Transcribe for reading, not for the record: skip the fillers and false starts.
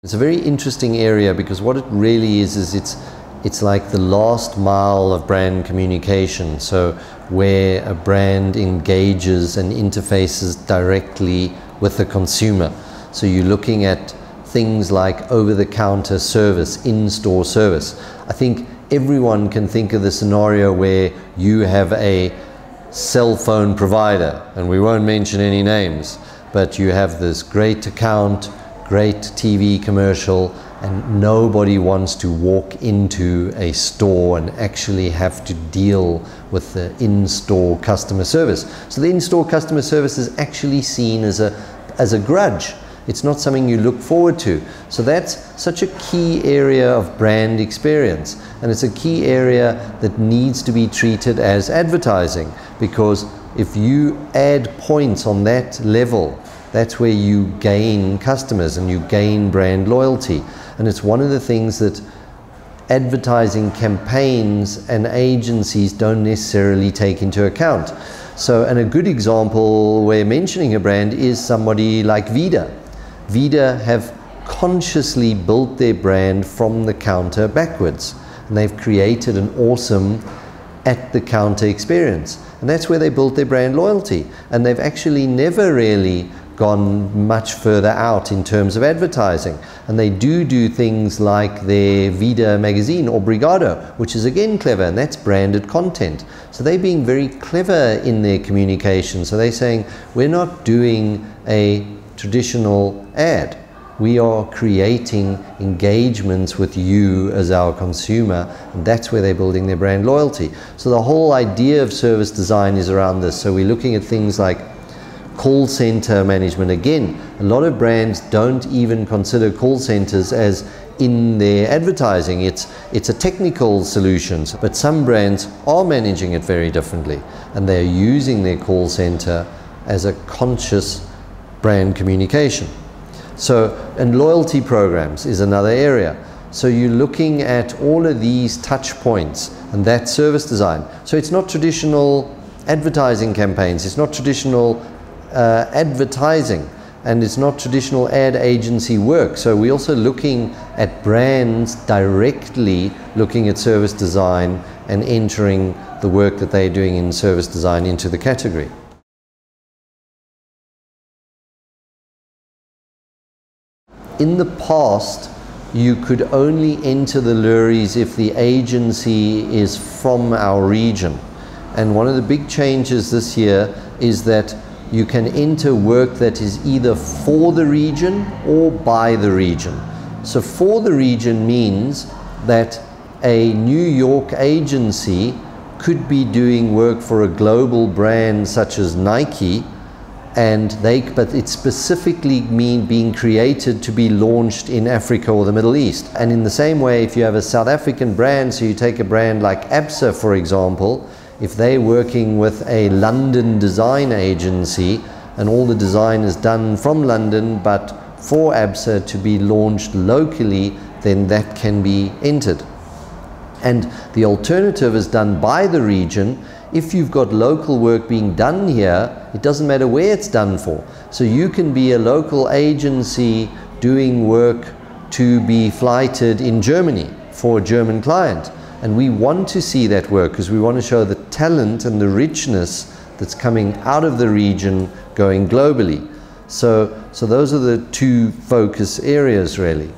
It's a very interesting area because what it really is it's like the last mile of brand communication. So where a brand engages and interfaces directly with the consumer. So you're looking at things like over-the-counter service, in-store service. I think everyone can think of the scenario where you have a cell phone provider, and we won't mention any names, but you have this great account, great TV commercial, and nobody wants to walk into a store and actually have to deal with the in-store customer service. So the in-store customer service is actually seen as a grudge. It's not something you look forward to. So that's such a key area of brand experience, and it's a key area that needs to be treated as advertising, because if you add points on that level, that's where you gain customers and you gain brand loyalty. And it's one of the things that advertising campaigns and agencies don't necessarily take into account. So, and a good example where mentioning a brand is somebody like Vida. Vida have consciously built their brand from the counter backwards, and they've created an awesome at the counter experience, and that's where they built their brand loyalty. And they've actually never really gone much further out in terms of advertising, and they do things like their Vida magazine, Obrigado, which is again clever, and that's branded content. So they're being very clever in their communication. So they're saying, we're not doing a traditional ad, we are creating engagements with you as our consumer, and that's where they're building their brand loyalty. So the whole idea of service design is around this. So we're looking at things like call center management. Again, a lot of brands don't even consider call centers as in their advertising. It's a technical solution, but some brands are managing it very differently, and they're using their call center as a conscious brand communication. So, and loyalty programs is another area. So you're looking at all of these touch points, and that's service design. So it's not traditional advertising campaigns, it's not traditional advertising, and it's not traditional ad agency work. So we're also looking at brands directly looking at service design and entering the work that they're doing in service design into the category. In the past, you could only enter the Loeries if the agency is from our region. And one of the big changes this year is that you can enter work that is either for the region or by the region. So for the region means that a New York agency could be doing work for a global brand such as Nike, but it specifically means being created to be launched in Africa or the Middle East. And in the same way, if you have a South African brand, so you take a brand like ABSA, for example, if they're working with a London design agency and all the design is done from London, but for ABSA to be launched locally, then that can be entered. And the alternative is done by the region. If you've got local work being done here, it doesn't matter where it's done for. So you can be a local agency doing work to be flighted in Germany for a German client. And we want to see that work because we want to show the talent and the richness that's coming out of the region going globally. So those are the two focus areas really.